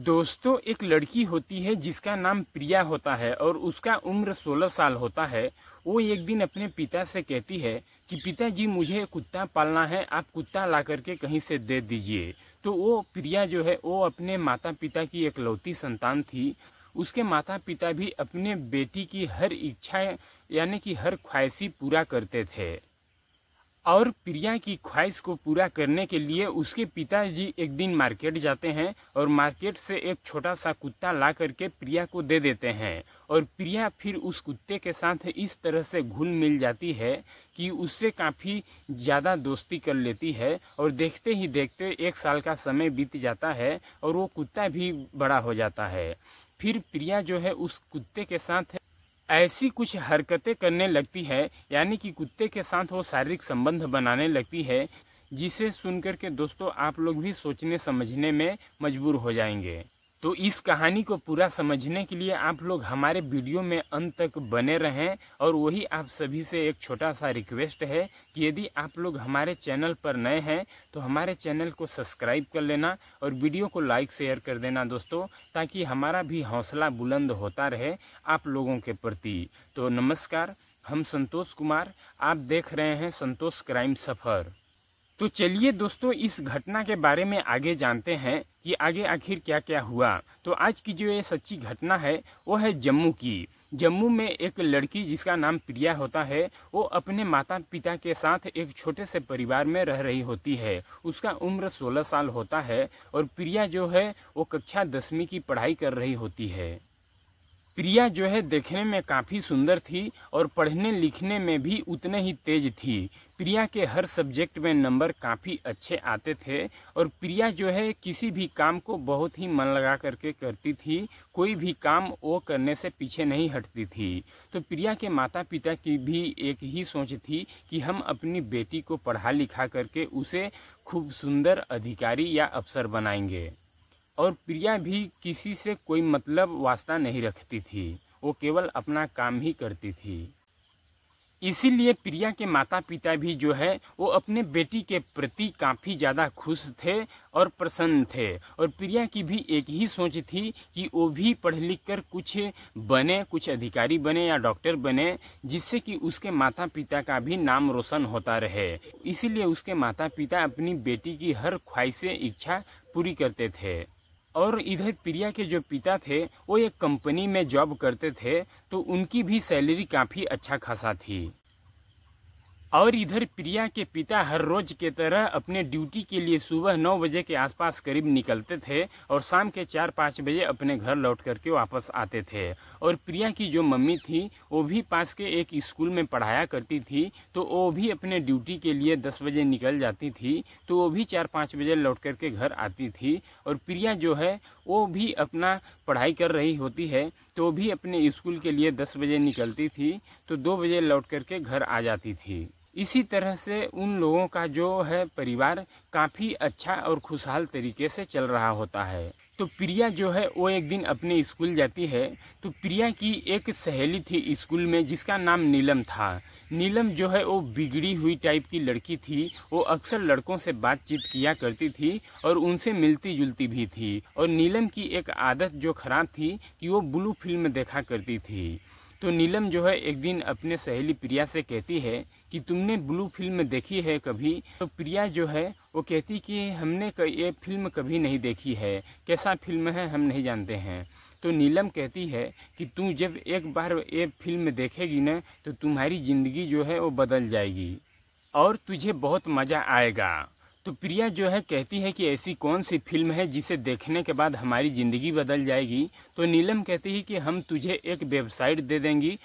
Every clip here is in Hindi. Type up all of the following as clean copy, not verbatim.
दोस्तों, एक लड़की होती है जिसका नाम प्रिया होता है और उसका उम्र 16 साल होता है। वो एक दिन अपने पिता से कहती है कि पिताजी, मुझे कुत्ता पालना है, आप कुत्ता ला करके कहीं से दे दीजिए। तो वो प्रिया जो है वो अपने माता पिता की इकलौती संतान थी। उसके माता पिता भी अपने बेटी की हर इच्छा यानी कि हर ख्वाहिशी पूरा करते थे। और प्रिया की ख्वाहिश को पूरा करने के लिए उसके पिताजी एक दिन मार्केट जाते हैं और मार्केट से एक छोटा सा कुत्ता ला करके प्रिया को दे देते हैं। और प्रिया फिर उस कुत्ते के साथ इस तरह से घुल मिल जाती है कि उससे काफ़ी ज़्यादा दोस्ती कर लेती है। और देखते ही देखते 1 साल का समय बीत जाता है और वो कुत्ता भी बड़ा हो जाता है। फिर प्रिया जो है उस कुत्ते के साथ ऐसी कुछ हरकतें करने लगती है, यानी कि कुत्ते के साथ वो शारीरिक संबंध बनाने लगती है, जिसे सुनकर के दोस्तों आप लोग भी सोचने समझने में मजबूर हो जाएंगे। तो इस कहानी को पूरा समझने के लिए आप लोग हमारे वीडियो में अंत तक बने रहें। और वही आप सभी से एक छोटा सा रिक्वेस्ट है कि यदि आप लोग हमारे चैनल पर नए हैं तो हमारे चैनल को सब्सक्राइब कर लेना और वीडियो को लाइक शेयर कर देना दोस्तों, ताकि हमारा भी हौसला बुलंद होता रहे आप लोगों के प्रति। तो नमस्कार, हम संतोष कुमार, आप देख रहे हैं संतोष क्राइम सफ़र। तो चलिए दोस्तों, इस घटना के बारे में आगे जानते हैं कि आगे आखिर क्या क्या हुआ। तो आज की जो ये सच्ची घटना है वो है जम्मू की। जम्मू में एक लड़की जिसका नाम प्रिया होता है, वो अपने माता पिता के साथ एक छोटे से परिवार में रह रही होती है। उसका उम्र 16 साल होता है और प्रिया जो है वो कक्षा 10वीं की पढ़ाई कर रही होती है। प्रिया जो है देखने में काफ़ी सुंदर थी और पढ़ने लिखने में भी उतने ही तेज थी। प्रिया के हर सब्जेक्ट में नंबर काफ़ी अच्छे आते थे और प्रिया जो है किसी भी काम को बहुत ही मन लगा करके करती थी। कोई भी काम वो करने से पीछे नहीं हटती थी। तो प्रिया के माता पिता की भी एक ही सोच थी कि हम अपनी बेटी को पढ़ा लिखा करके उसे खूब सुंदर अधिकारी या अफसर बनाएंगे। और प्रिया भी किसी से कोई मतलब वास्ता नहीं रखती थी, वो केवल अपना काम ही करती थी। इसीलिए प्रिया के माता पिता भी जो है वो अपने बेटी के प्रति काफ़ी ज़्यादा खुश थे और प्रसन्न थे। और प्रिया की भी एक ही सोच थी कि वो भी पढ़ लिख कर कुछ बने, कुछ अधिकारी बने या डॉक्टर बने, जिससे कि उसके माता पिता का भी नाम रोशन होता रहे। इसीलिए उसके माता पिता अपनी बेटी की हर ख्वाहिशें, इच्छा पूरी करते थे। और इधर प्रिया के जो पिता थे वो एक कंपनी में जॉब करते थे, तो उनकी भी सैलरी काफ़ी अच्छा खासा थी। और इधर प्रिया के पिता हर रोज के तरह अपने ड्यूटी के लिए सुबह 9 बजे के आसपास करीब निकलते थे और शाम के 4-5 बजे अपने घर लौट करके वापस आते थे। और प्रिया की जो मम्मी थी वो भी पास के एक स्कूल में पढ़ाया करती थी, तो वो भी अपने ड्यूटी के लिए 10 बजे निकल जाती थी, तो वो भी 4-5 बजे लौट करके घर आती थी। और प्रिया जो है वो भी अपना पढ़ाई कर रही होती है, तो वो भी अपने स्कूल के लिए 10 बजे निकलती थी, तो 2 बजे लौट करके घर आ जाती थी। इसी तरह से उन लोगों का जो है परिवार काफ़ी अच्छा और खुशहाल तरीके से चल रहा होता है। तो प्रिया जो है वो एक दिन अपने स्कूल जाती है। तो प्रिया की एक सहेली थी स्कूल में जिसका नाम नीलम था। नीलम जो है वो बिगड़ी हुई टाइप की लड़की थी। वो अक्सर लड़कों से बातचीत किया करती थी और उनसे मिलती जुलती भी थी। और नीलम की एक आदत जो खराब थी कि वो ब्लू फिल्म देखा करती थी। तो नीलम जो है एक दिन अपने सहेली प्रिया से कहती है कि तुमने ब्लू फिल्म देखी है कभी? तो प्रिया जो है वो कहती कि हमने ये फिल्म कभी नहीं देखी है, कैसा फिल्म है हम नहीं जानते हैं। तो नीलम कहती है कि तू जब एक बार ये फिल्म देखेगी ना तो तुम्हारी ज़िंदगी जो है वो बदल जाएगी और तुझे बहुत मज़ा आएगा। तो प्रिया जो है कहती है कि ऐसी कौन सी फिल्म है जिसे देखने के बाद हमारी ज़िंदगी बदल जाएगी? तो नीलम कहती है कि हम तुझे एक वेबसाइट दे देंगी,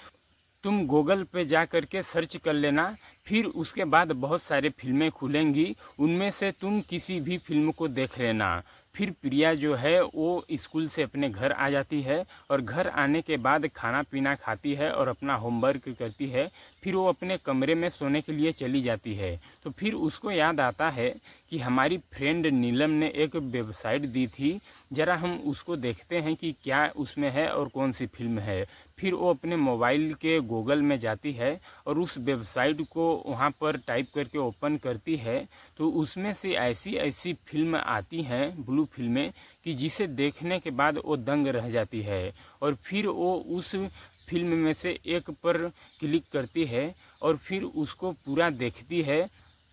तुम गूगल पे जा कर के सर्च कर लेना, फिर उसके बाद बहुत सारे फिल्में खुलेंगी, उनमें से तुम किसी भी फिल्म को देख लेना। फिर प्रिया जो है वो स्कूल से अपने घर आ जाती है और घर आने के बाद खाना पीना खाती है और अपना होमवर्क करती है। फिर वो अपने कमरे में सोने के लिए चली जाती है। तो फिर उसको याद आता है कि हमारी फ्रेंड नीलम ने एक वेबसाइट दी थी, ज़रा हम उसको देखते हैं कि क्या उसमें है और कौन सी फिल्म है। फिर वो अपने मोबाइल के गूगल में जाती है और उस वेबसाइट को वहाँ पर टाइप करके ओपन करती है, तो उसमें से ऐसी ऐसी फिल्म आती हैं, ब्लू फिल्में, कि जिसे देखने के बाद वो दंग रह जाती है। और फिर वो उस फिल्म में से एक पर क्लिक करती है और फिर उसको पूरा देखती है।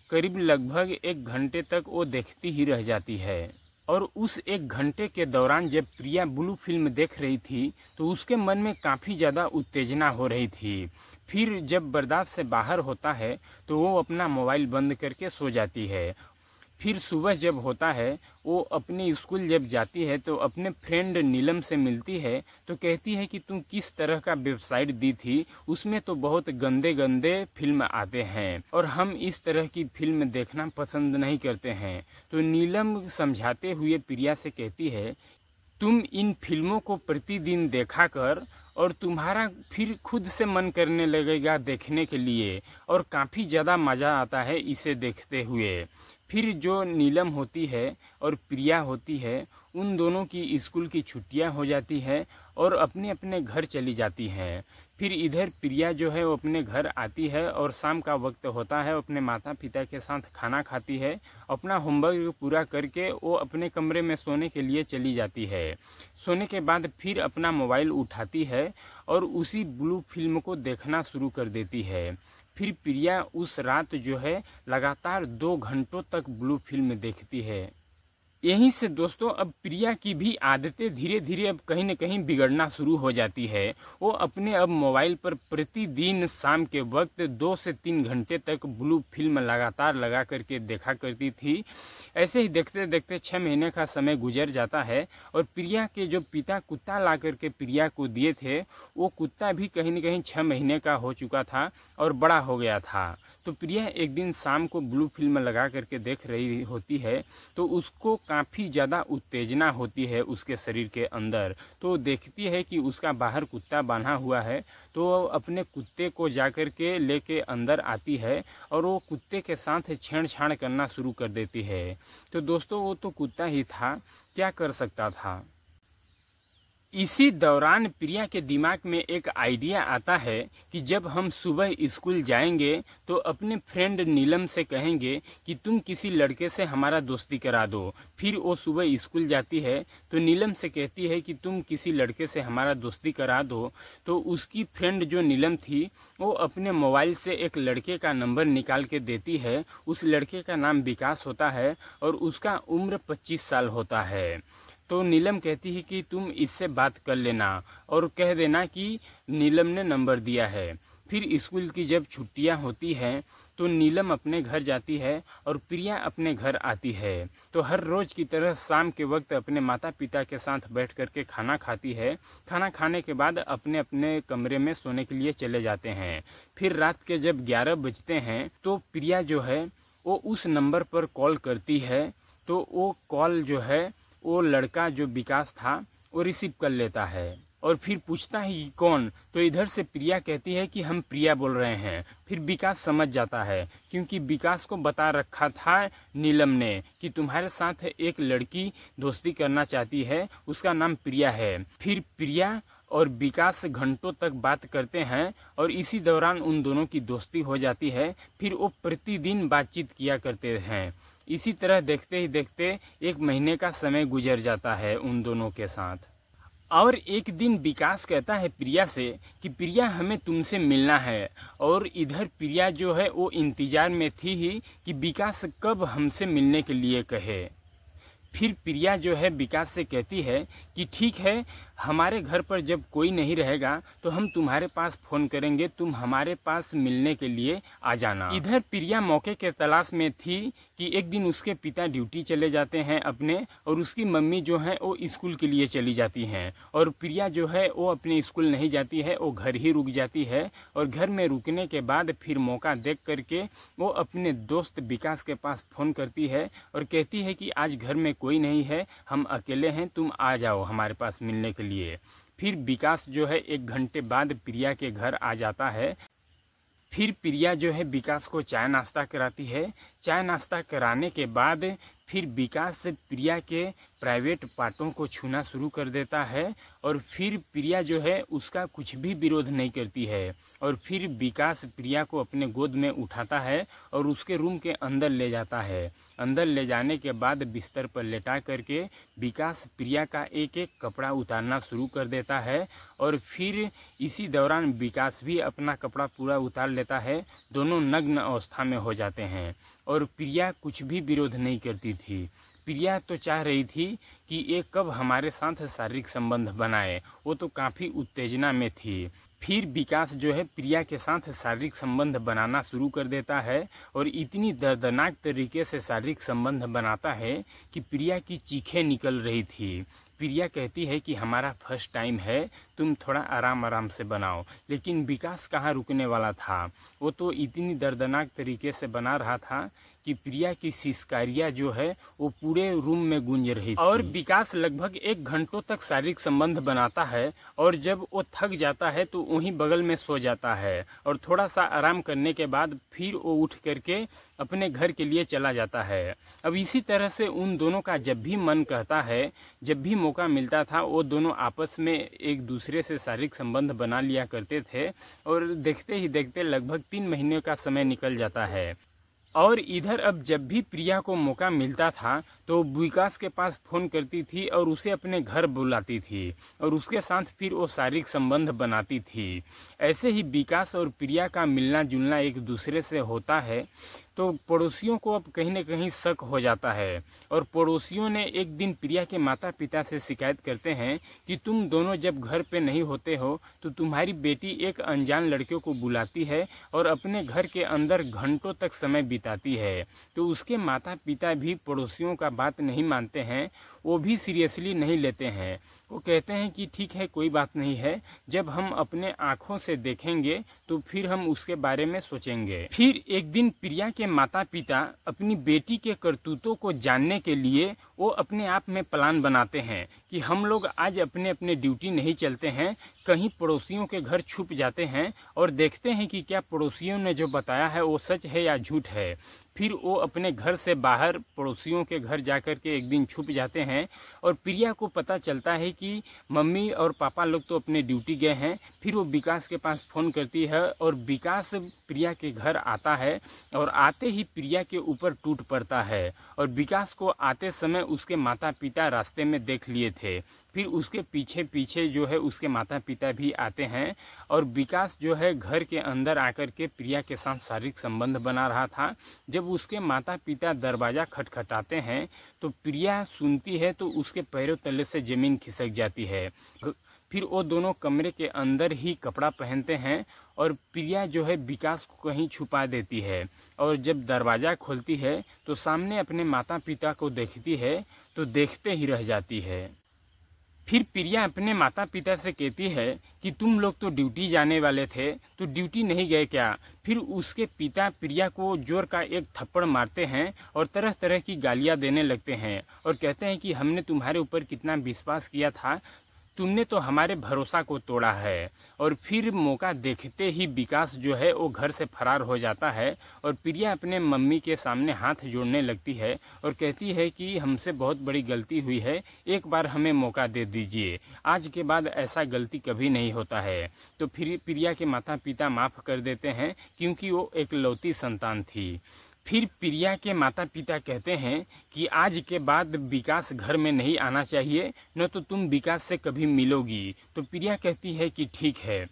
करीब लगभग 1 घंटे तक वो देखती ही रह जाती है। और उस 1 घंटे के दौरान जब प्रिया ब्लू फिल्म देख रही थी तो उसके मन में काफ़ी ज़्यादा उत्तेजना हो रही थी। फिर जब बर्दाश्त से बाहर होता है तो वो अपना मोबाइल बंद करके सो जाती है। फिर सुबह जब होता है, वो अपने स्कूल जब जाती है तो अपने फ्रेंड नीलम से मिलती है, तो कहती है कि तुम किस तरह का वेबसाइट दी थी, उसमें तो बहुत गंदे गंदे फिल्म आते हैं और हम इस तरह की फिल्म देखना पसंद नहीं करते हैं। तो नीलम समझाते हुए प्रिया से कहती है, तुम इन फिल्मों को प्रतिदिन देखा कर और तुम्हारा फिर खुद से मन करने लगेगा देखने के लिए और काफ़ी ज़्यादा मज़ा आता है इसे देखते हुए। फिर जो नीलम होती है और प्रिया होती है, उन दोनों की स्कूल की छुट्टियां हो जाती है और अपने अपने घर चली जाती हैं। फिर इधर प्रिया जो है वो अपने घर आती है और शाम का वक्त होता है, अपने माता पिता के साथ खाना खाती है। अपना होमवर्क पूरा करके वो अपने कमरे में सोने के लिए चली जाती है। सोने के बाद फिर अपना मोबाइल उठाती है और उसी ब्लू फिल्म को देखना शुरू कर देती है। फिर प्रिया उस रात जो है लगातार 2 घंटों तक ब्लू फिल्म देखती है। यहीं से दोस्तों अब प्रिया की भी आदतें धीरे धीरे अब कहीं न कहीं बिगड़ना शुरू हो जाती है। वो अपने अब मोबाइल पर प्रतिदिन शाम के वक्त 2 से 3 घंटे तक ब्लू फिल्म लगातार लगा करके देखा करती थी। ऐसे ही देखते देखते 6 महीने का समय गुजर जाता है और प्रिया के जो पिता कुत्ता ला करके प्रिया को दिए थे, वो कुत्ता भी कहीं न कहीं 6 महीने का हो चुका था और बड़ा हो गया था। तो प्रिया एक दिन शाम को ब्लू फिल्म लगा करके देख रही होती है, तो उसको काफ़ी ज़्यादा उत्तेजना होती है उसके शरीर के अंदर। तो देखती है कि उसका बाहर कुत्ता बांधा हुआ है, तो अपने कुत्ते को जाकर के लेके अंदर आती है और वो कुत्ते के साथ छेड़छाड़ करना शुरू कर देती है। तो दोस्तों वो तो कुत्ता ही था, क्या कर सकता था। इसी दौरान प्रिया के दिमाग में एक आइडिया आता है कि जब हम सुबह स्कूल जाएंगे तो अपने फ्रेंड नीलम से कहेंगे कि तुम किसी लड़के से हमारा दोस्ती करा दो। फिर वो सुबह स्कूल जाती है तो नीलम से कहती है कि तुम किसी लड़के से हमारा दोस्ती करा दो। तो उसकी फ्रेंड जो नीलम थी वो अपने मोबाइल से एक लड़के का नंबर निकाल के देती है। उस लड़के का नाम विकास होता है और उसका उम्र 25 साल होता है। तो नीलम कहती है कि तुम इससे बात कर लेना और कह देना कि नीलम ने नंबर दिया है। फिर स्कूल की जब छुट्टियां होती हैं तो नीलम अपने घर जाती है और प्रिया अपने घर आती है। तो हर रोज की तरह शाम के वक्त अपने माता पिता के साथ बैठ करके खाना खाती है। खाना खाने के बाद अपने अपने कमरे में सोने के लिए चले जाते हैं। फिर रात के जब 11 बजते हैं तो प्रिया जो है वो उस नंबर पर कॉल करती है। तो वो कॉल जो है वो लड़का जो विकास था वो रिसीव कर लेता है और फिर पूछता है कि कौन। तो इधर से प्रिया कहती है कि हम प्रिया बोल रहे हैं। फिर विकास समझ जाता है क्योंकि विकास को बता रखा था नीलम ने कि तुम्हारे साथ एक लड़की दोस्ती करना चाहती है, उसका नाम प्रिया है। फिर प्रिया और विकास घंटों तक बात करते हैं और इसी दौरान उन दोनों की दोस्ती हो जाती है। फिर वो प्रतिदिन बातचीत किया करते हैं। इसी तरह देखते ही देखते 1 महीने का समय गुजर जाता है उन दोनों के साथ। और एक दिन विकास कहता है प्रिया से कि प्रिया हमें तुमसे मिलना है। और इधर प्रिया जो है वो इंतजार में थी ही कि विकास कब हमसे मिलने के लिए कहे। फिर प्रिया जो है विकास से कहती है कि ठीक है, हमारे घर पर जब कोई नहीं रहेगा तो हम तुम्हारे पास फोन करेंगे, तुम हमारे पास मिलने के लिए आ जाना। इधर प्रिया मौके के तलाश में थी कि एक दिन उसके पिता ड्यूटी चले जाते हैं अपने और उसकी मम्मी जो है वो स्कूल के लिए चली जाती हैं और प्रिया जो है वो अपने स्कूल नहीं जाती है, वो घर ही रुक जाती है। और घर में रुकने के बाद फिर मौका देख करके वो अपने दोस्त विकास के पास फ़ोन करती है और कहती है कि आज घर में कोई नहीं है, हम अकेले हैं, तुम आ जाओ हमारे पास मिलने के लिए। फिर विकास जो है 1 घंटे बाद प्रिया के घर आ जाता है। फिर प्रिया जो है विकास को चाय नाश्ता कराती है। चाय नाश्ता कराने के बाद फिर विकास प्रिया के प्राइवेट पार्टों को छूना शुरू कर देता है और फिर प्रिया जो है उसका कुछ भी विरोध नहीं करती है। और फिर विकास प्रिया को अपने गोद में उठाता है और उसके रूम के अंदर ले जाता है। अंदर ले जाने के बाद बिस्तर पर लेटा करके विकास प्रिया का एक एक कपड़ा उतारना शुरू कर देता है और फिर इसी दौरान विकास भी अपना कपड़ा पूरा उतार लेता है। दोनों नग्न अवस्था में हो जाते हैं और प्रिया कुछ भी विरोध नहीं करती थी। प्रिया तो चाह रही थी कि ये कब हमारे साथ शारीरिक संबंध बनाए, वो तो काफ़ी उत्तेजना में थी। फिर विकास जो है प्रिया के साथ शारीरिक संबंध बनाना शुरू कर देता है और इतनी दर्दनाक तरीके से शारीरिक संबंध बनाता है कि प्रिया की चीखें निकल रही थी। प्रिया कहती है कि हमारा फर्स्ट टाइम है, तुम थोड़ा आराम आराम से बनाओ। लेकिन विकास कहाँ रुकने वाला था, वो तो इतनी दर्दनाक तरीके से बना रहा था कि प्रिया की सिसकारियाँ जो है वो पूरे रूम में गूंज रही थी। और विकास लगभग 1 घंटों तक शारीरिक संबंध बनाता है और जब वो थक जाता है तो वहीं बगल में सो जाता है और थोड़ा सा आराम करने के बाद फिर वो उठ करके अपने घर के लिए चला जाता है। अब इसी तरह से उन दोनों का जब भी मन कहता है, जब भी मौका मिलता था, वो दोनों आपस में एक दूसरे से शारीरिक संबंध बना लिया करते थे और देखते ही देखते लगभग 3 महीने का समय निकल जाता है। और इधर अब जब भी प्रिया को मौका मिलता था तो विकास के पास फ़ोन करती थी और उसे अपने घर बुलाती थी और उसके साथ फिर वो शारीरिक संबंध बनाती थी। ऐसे ही विकास और प्रिया का मिलना जुलना एक दूसरे से होता है तो पड़ोसियों को अब कहीं न कहीं शक हो जाता है और पड़ोसियों ने एक दिन प्रिया के माता पिता से शिकायत करते हैं कि तुम दोनों जब घर पे नहीं होते हो तो तुम्हारी बेटी एक अनजान लड़के को बुलाती है और अपने घर के अंदर घंटों तक समय बिताती है। तो उसके माता पिता भी पड़ोसियों का बात नहीं मानते हैं, वो भी सीरियसली नहीं लेते हैं। वो कहते हैं कि ठीक है, कोई बात नहीं है, जब हम अपने आँखों से देखेंगे तो फिर हम उसके बारे में सोचेंगे। फिर एक दिन प्रिया के माता पिता अपनी बेटी के करतूतों को जानने के लिए वो अपने आप में प्लान बनाते हैं कि हम लोग आज अपने अपने ड्यूटी नहीं चलते हैं, कहीं पड़ोसियों के घर छुप जाते हैं और देखते हैं कि क्या पड़ोसियों ने जो बताया है वो सच है या झूठ है। फिर वो अपने घर से बाहर पड़ोसियों के घर जाकर के एक दिन छुप जाते हैं और प्रिया को पता चलता है कि मम्मी और पापा लोग तो अपने ड्यूटी गए हैं। फिर वो विकास के पास फ़ोन करती है और विकास प्रिया के घर आता है और आते ही प्रिया के ऊपर टूट पड़ता है और विकास को आते समय उसके माता पिता रास्ते में देख लिए थे। फिर उसके पीछे पीछे जो है उसके माता पिता भी आते हैं और विकास जो है घर के अंदर आकर के प्रिया के साथ शारीरिक संबंध बना रहा था। जब उसके माता पिता दरवाज़ा खटखटाते हैं तो प्रिया सुनती है तो उसके पैरों तले से ज़मीन खिसक जाती है। फिर वो दोनों कमरे के अंदर ही कपड़ा पहनते हैं और प्रिया जो है विकास को कहीं छुपा देती है और जब दरवाज़ा खोलती है तो सामने अपने माता पिता को देखती है तो देखते ही रह जाती है। फिर प्रिया अपने माता पिता से कहती है कि तुम लोग तो ड्यूटी जाने वाले थे, तो ड्यूटी नहीं गए क्या? फिर उसके पिता प्रिया को जोर का एक थप्पड़ मारते हैं और तरह तरह की गालियां देने लगते हैं और कहते हैं कि हमने तुम्हारे ऊपर कितना विश्वास किया था, तुमने तो हमारे भरोसा को तोड़ा है। और फिर मौका देखते ही विकास जो है वो घर से फरार हो जाता है और प्रिया अपने मम्मी के सामने हाथ जोड़ने लगती है और कहती है कि हमसे बहुत बड़ी गलती हुई है, एक बार हमें मौका दे दीजिए, आज के बाद ऐसा गलती कभी नहीं होता है। तो फिर प्रिया के माता पिता माफ़ कर देते हैं क्योंकि वो एकलौती संतान थी। फिर प्रिया के माता पिता कहते हैं कि आज के बाद विकास घर में नहीं आना चाहिए, न तो तुम विकास से कभी मिलोगी। तो प्रिया कहती है कि ठीक है।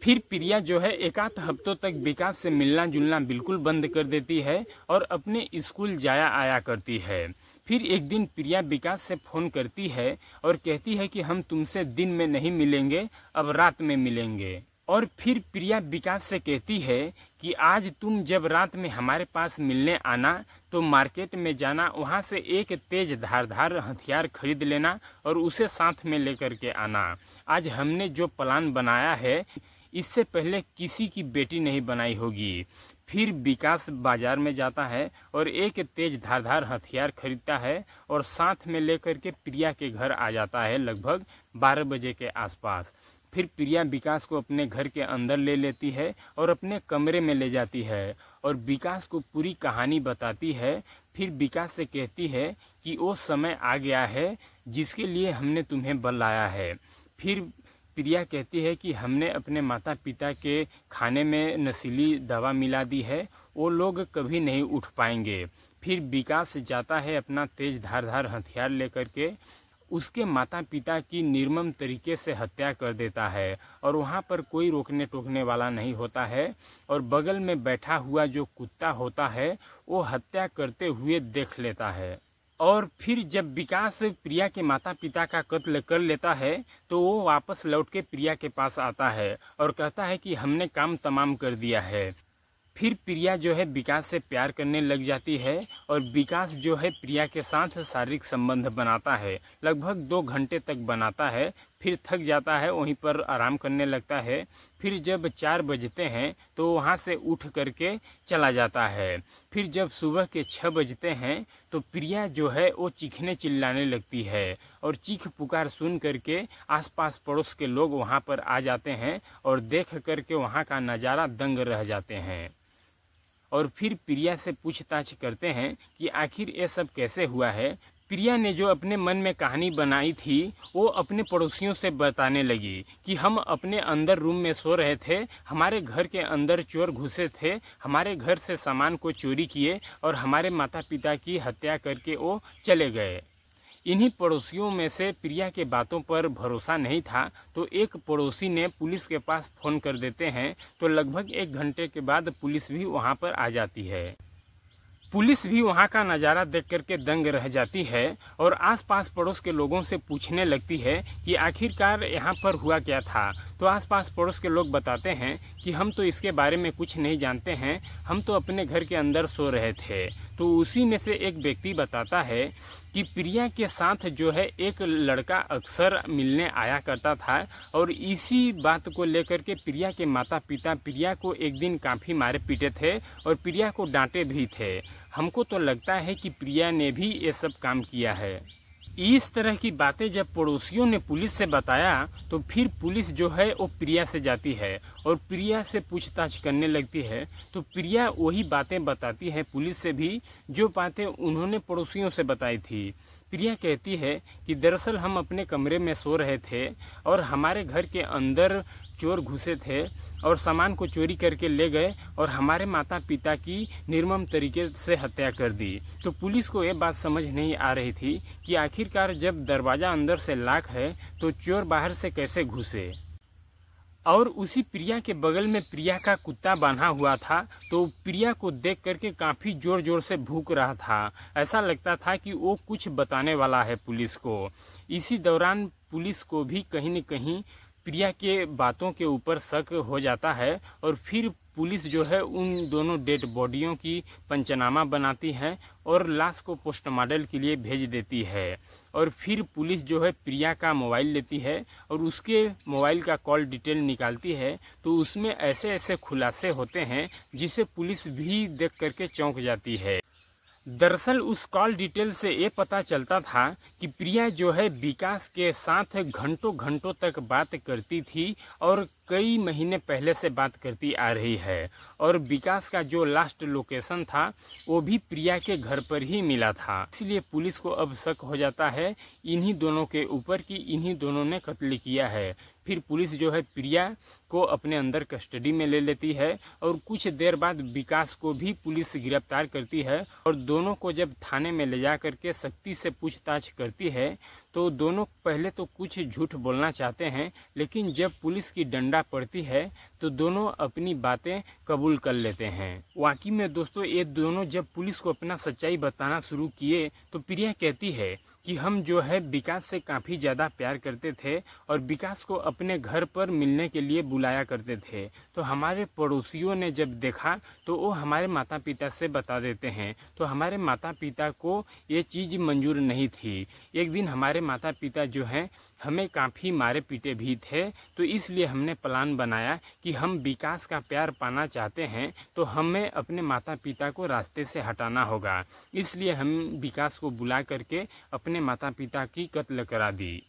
फिर प्रिया जो है 1 आध हफ्तों तक विकास से मिलना जुलना बिल्कुल बंद कर देती है और अपने स्कूल जाया आया करती है। फिर एक दिन प्रिया विकास से फ़ोन करती है और कहती है कि हम तुमसे दिन में नहीं मिलेंगे, अब रात में मिलेंगे। और फिर प्रिया विकास से कहती है कि आज तुम जब रात में हमारे पास मिलने आना तो मार्केट में जाना, वहाँ से एक तेज धारदार हथियार खरीद लेना और उसे साथ में लेकर के आना। आज हमने जो प्लान बनाया है इससे पहले किसी की बेटी नहीं बनाई होगी। फिर विकास बाजार में जाता है और एक तेज धारदार हथियार खरीदता है और साथ में लेकर के प्रिया के घर आ जाता है लगभग 12 बजे के आसपास। फिर प्रिया विकास को अपने घर के अंदर ले लेती है और अपने कमरे में ले जाती है और विकास को पूरी कहानी बताती है। फिर विकास से कहती है कि वो समय आ गया है जिसके लिए हमने तुम्हें बुलाया है। फिर प्रिया कहती है कि हमने अपने माता पिता के खाने में नशीली दवा मिला दी है, वो लोग कभी नहीं उठ पाएंगे। फिर विकास जाता है अपना तेज धारदार हथियार लेकर के, उसके माता पिता की निर्मम तरीके से हत्या कर देता है और वहाँ पर कोई रोकने टोकने वाला नहीं होता है। और बगल में बैठा हुआ जो कुत्ता होता है वो हत्या करते हुए देख लेता है। और फिर जब विकास प्रिया के माता पिता का कत्ल कर लेता है तो वो वापस लौट के प्रिया के पास आता है और कहता है कि हमने काम तमाम कर दिया है। फिर प्रिया जो है विकास से प्यार करने लग जाती है और विकास जो है प्रिया के साथ शारीरिक संबंध बनाता है। लगभग 2 घंटे तक बनाता है, फिर थक जाता है, वहीं पर आराम करने लगता है। फिर जब 4 बजते हैं तो वहाँ से उठ करके चला जाता है। फिर जब सुबह के 6 बजते हैं तो प्रिया जो है वो चीखने चिल्लाने लगती है और चीख पुकार सुन करके आसपास पड़ोस के लोग वहाँ पर आ जाते हैं और देख करके वहाँ का नज़ारा दंग रह जाते हैं। और फिर प्रिया से पूछताछ करते हैं कि आखिर ये सब कैसे हुआ है। प्रिया ने जो अपने मन में कहानी बनाई थी वो अपने पड़ोसियों से बताने लगी कि हम अपने अंदर रूम में सो रहे थे, हमारे घर के अंदर चोर घुसे थे, हमारे घर से सामान को चोरी किए और हमारे माता पिता की हत्या करके वो चले गए। इन्हीं पड़ोसियों में से प्रिया के बातों पर भरोसा नहीं था तो एक पड़ोसी ने पुलिस के पास फ़ोन कर देते हैं। तो लगभग 1 घंटे के बाद पुलिस भी वहां पर आ जाती है। पुलिस भी वहां का नज़ारा देख करके दंग रह जाती है और आसपास पड़ोस के लोगों से पूछने लगती है कि आखिरकार यहाँ पर हुआ क्या था। तो आसपास पड़ोस के लोग बताते हैं कि हम तो इसके बारे में कुछ नहीं जानते हैं, हम तो अपने घर के अंदर सो रहे थे। तो उसी में से एक व्यक्ति बताता है कि प्रिया के साथ जो है एक लड़का अक्सर मिलने आया करता था और इसी बात को लेकर के प्रिया के माता पिता प्रिया को एक दिन काफ़ी मारे पीटे थे और प्रिया को डांटे भी थे। हमको तो लगता है कि प्रिया ने भी ये सब काम किया है। इस तरह की बातें जब पड़ोसियों ने पुलिस से बताया तो फिर पुलिस जो है वो प्रिया से जाती है और प्रिया से पूछताछ करने लगती है। तो प्रिया वही बातें बताती है पुलिस से भी जो बातें उन्होंने पड़ोसियों से बताई थी। प्रिया कहती है कि दरअसल हम अपने कमरे में सो रहे थे और हमारे घर के अंदर चोर घुसे थे और सामान को चोरी करके ले गए और हमारे माता पिता की निर्मम तरीके से हत्या कर दी। तो पुलिस को ये बात समझ नहीं आ रही थी कि आखिरकार जब दरवाज़ा अंदर से लॉक है तो चोर बाहर से कैसे घुसे। और उसी प्रिया के बगल में प्रिया का कुत्ता बांधा हुआ था तो प्रिया को देख करके काफ़ी ज़ोर ज़ोर से भूक रहा था। ऐसा लगता था कि वो कुछ बताने वाला है पुलिस को। इसी दौरान पुलिस को भी कहीं न कहीं प्रिया के बातों के ऊपर शक हो जाता है और फिर पुलिस जो है उन दोनों डेड बॉडियों की पंचनामा बनाती है और लाश को पोस्टमार्टम के लिए भेज देती है। और फिर पुलिस जो है प्रिया का मोबाइल लेती है और उसके मोबाइल का कॉल डिटेल निकालती है तो उसमें ऐसे ऐसे खुलासे होते हैं जिसे पुलिस भी देख करके चौंक जाती है। दरअसल उस कॉल डिटेल से ये पता चलता था कि प्रिया जो है विकास के साथ घंटों घंटों तक बात करती थी और कई महीने पहले से बात करती आ रही है। और विकास का जो लास्ट लोकेशन था वो भी प्रिया के घर पर ही मिला था। इसलिए पुलिस को अब शक हो जाता है इन्हीं दोनों के ऊपर कि इन्हीं दोनों ने कत्ल किया है। फिर पुलिस जो है प्रिया को अपने अंदर कस्टडी में ले लेती है और कुछ देर बाद विकास को भी पुलिस गिरफ्तार करती है और दोनों को जब थाने में ले जा करके सख्ती से पूछताछ करती है तो दोनों पहले तो कुछ झूठ बोलना चाहते हैं लेकिन जब पुलिस की डंडा पड़ती है तो दोनों अपनी बातें कबूल कर लेते हैं। वाकई में दोस्तों ये दोनों जब पुलिस को अपना सच्चाई बताना शुरू किए तो प्रिया कहती है कि हम जो है विकास से काफ़ी ज़्यादा प्यार करते थे और विकास को अपने घर पर मिलने के लिए बुलाया करते थे। तो हमारे पड़ोसियों ने जब देखा तो वो हमारे माता पिता से बता देते हैं। तो हमारे माता पिता को ये चीज़ मंजूर नहीं थी। एक दिन हमारे माता पिता जो हैं हमें काफ़ी मारे पीटे भी थे तो इसलिए हमने प्लान बनाया कि हम विकास का प्यार पाना चाहते हैं तो हमें अपने माता पिता को रास्ते से हटाना होगा। इसलिए हम विकास को बुला करके अपने माता पिता की कत्ल करा दी।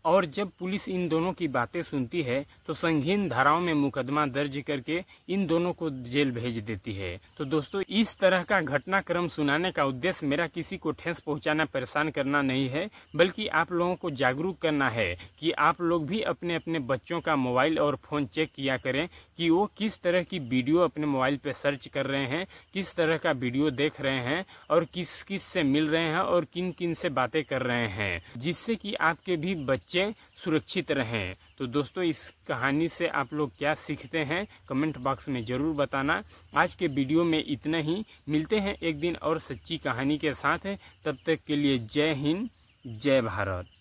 और जब पुलिस इन दोनों की बातें सुनती है तो संगीन धाराओं में मुकदमा दर्ज करके इन दोनों को जेल भेज देती है। तो दोस्तों, इस तरह का घटनाक्रम सुनाने का उद्देश्य मेरा किसी को ठेस पहुंचाना, परेशान करना नहीं है, बल्कि आप लोगों को जागरूक करना है कि आप लोग भी अपने अपने बच्चों का मोबाइल और फ़ोन चेक किया करें कि वो किस तरह की वीडियो अपने मोबाइल पे सर्च कर रहे हैं, किस तरह का वीडियो देख रहे हैं और किस किस से मिल रहे हैं और किन किन से बातें कर रहे हैं, जिससे कि आपके भी बच्चे सुरक्षित रहें। तो दोस्तों, इस कहानी से आप लोग क्या सीखते हैं कमेंट बॉक्स में ज़रूर बताना। आज के वीडियो में इतना ही, मिलते हैं एक दिन और सच्ची कहानी के साथ। तब तक के लिए जय हिंद, जय भारत।